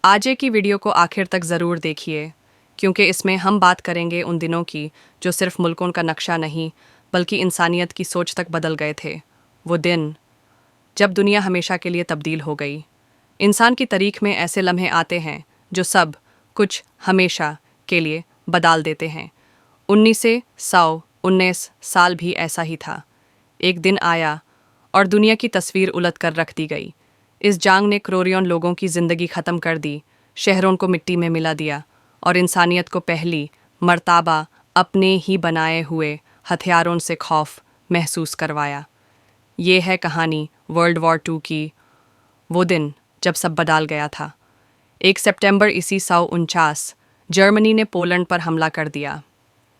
आज की वीडियो को आखिर तक ज़रूर देखिए, क्योंकि इसमें हम बात करेंगे उन दिनों की जो सिर्फ मुल्कों का नक्शा नहीं बल्कि इंसानियत की सोच तक बदल गए थे। वो दिन जब दुनिया हमेशा के लिए तब्दील हो गई। इंसान की तारीख में ऐसे लम्हे आते हैं जो सब कुछ हमेशा के लिए बदल देते हैं। 1919 साल भी ऐसा ही था। एक दिन आया और दुनिया की तस्वीर उलट कर रख दी गई। इस जंग ने करोड़ों लोगों की ज़िंदगी ख़त्म कर दी, शहरों को मिट्टी में मिला दिया और इंसानियत को पहली मर्तबा अपने ही बनाए हुए हथियारों से खौफ महसूस करवाया। ये है कहानी वर्ल्ड वॉर 2 की, वो दिन जब सब बदल गया था। 1 सितंबर 1949 जर्मनी ने पोलैंड पर हमला कर दिया।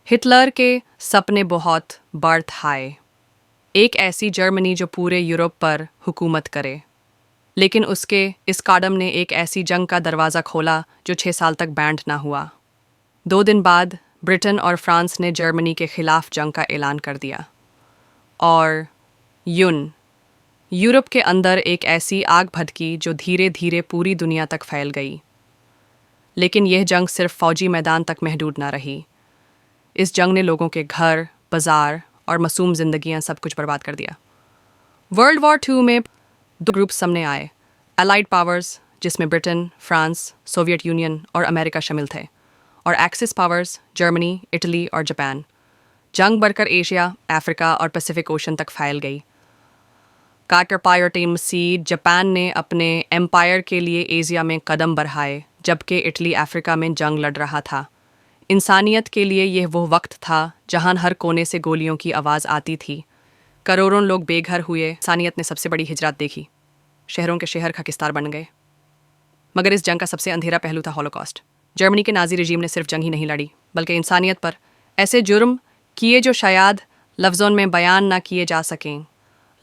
हिटलर के सपने बहुत बड़े थे, एक ऐसी जर्मनी जो पूरे यूरोप पर हुकूमत करे। लेकिन उसके इस कदम ने एक ऐसी जंग का दरवाज़ा खोला जो 6 साल तक बैंड ना हुआ। 2 दिन बाद ब्रिटेन और फ्रांस ने जर्मनी के खिलाफ जंग का ऐलान कर दिया और यूरोप के अंदर एक ऐसी आग भड़की जो धीरे धीरे पूरी दुनिया तक फैल गई। लेकिन यह जंग सिर्फ फौजी मैदान तक महदूद ना रही। इस जंग ने लोगों के घर, बाजार और मासूम जिंदगियां सब कुछ बर्बाद कर दिया। वर्ल्ड वॉर 2 में 2 ग्रुप सामने आए। अलाइड पावर्स, जिसमें ब्रिटेन, फ्रांस, सोवियत यूनियन और अमेरिका शामिल थे, और एक्सिस पावर्स, जर्मनी, इटली और जापान। जंग बढ़कर एशिया, अफ्रीका और पैसिफिक ओशन तक फैल गई। कार्टर पायर टीम सी जापान ने अपने एम्पायर के लिए एशिया में कदम बढ़ाए, जबकि इटली अफ्रीका में जंग लड़ रहा था। इंसानियत के लिए यह वो वक्त था जहां हर कोने से गोलियों की आवाज़ आती थी। करोड़ों लोग बेघर हुए। इंसानियत ने सबसे बड़ी हिजरत देखी। शहरों के शहर खाकिस्तान बन गए। मगर इस जंग का सबसे अंधेरा पहलू था हॉलोकॉस्ट। जर्मनी के नाजी रजीम ने सिर्फ जंग ही नहीं लड़ी, बल्कि इंसानियत पर ऐसे जुर्म किए जो शायद लफ्ज़ों में बयान ना किए जा सकें।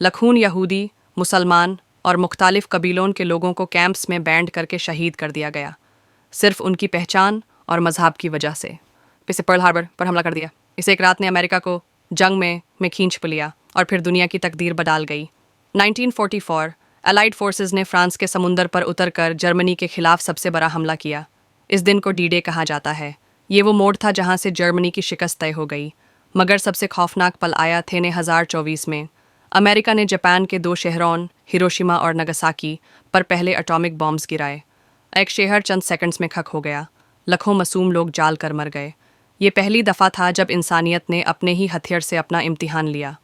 लाखों यहूदी, मुसलमान और मुख्तलिफ कबीलों के लोगों को कैंप्स में बैंड करके शहीद कर दिया गया, सिर्फ उनकी पहचान और मजहब की वजह से। फिर से पर्ल हार्बर पर हमला कर दिया। इस एक रात ने अमेरिका को जंग में खींच लिया और फिर दुनिया की तकदीर बदल गई। 1944 अलाइड फोर्सेस ने फ्रांस के समुंदर पर उतरकर जर्मनी के खिलाफ सबसे बड़ा हमला किया। इस दिन को डी-डे कहा जाता है। ये वो मोड़ था जहां से जर्मनी की शिकस्त तय हो गई। मगर सबसे खौफनाक पल आया थे 2024 में। अमेरिका ने जापान के 2 शहरों हिरोशिमा और नागासाकी पर पहले एटॉमिक बॉम्ब्स गिराए। एक शहर चंद सेकंड्स में खक हो गया। लाखों मासूम लोग जाल कर मर गए। ये पहली दफ़ा था जब इंसानियत ने अपने ही हथियार से अपना इम्तिहान लिया।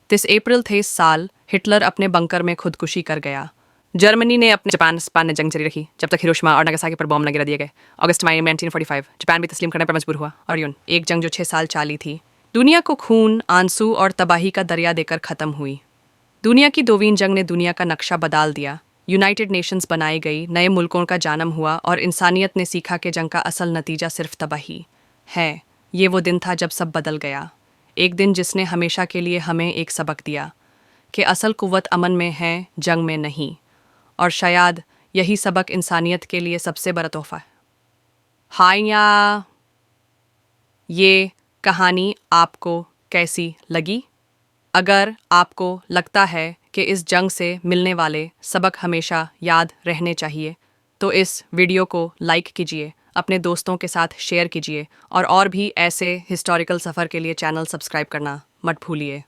30 अप्रैल थे इस साल हिटलर अपने बंकर में खुदकुशी कर गया। जर्मनी ने अपने जापान ने जंग जारी रखी जब तक हिरोशिमा और नागासाकी पर बॉम्ब न गिरा दिए गए। अगस्त में 1945 जापान भी तस्लीम करने पर मजबूर हुआ और एक जंग जो 6 साल चाली थी, दुनिया को खून, आंसू और तबाही का दरिया देकर ख़त्म हुई। दुनिया की 2वीं जंग ने दुनिया का नक्शा बदल दिया। यूनाइटेड नेशंस बनाई गई, नए मुल्कों का जन्म हुआ और इंसानियत ने सीखा कि जंग का असल नतीजा सिर्फ तबाही है। ये वो दिन था जब सब बदल गया। एक दिन जिसने हमेशा के लिए हमें एक सबक दिया कि असल कुव्वत अमन में है, जंग में नहीं। और शायद यही सबक इंसानियत के लिए सबसे बड़ा तोहफा है। हाय या ये कहानी आपको कैसी लगी? अगर आपको लगता है कि इस जंग से मिलने वाले सबक हमेशा याद रहने चाहिए, तो इस वीडियो को लाइक कीजिए, अपने दोस्तों के साथ शेयर कीजिए और भी ऐसे हिस्टोरिकल सफ़र के लिए चैनल सब्सक्राइब करना मत भूलिए।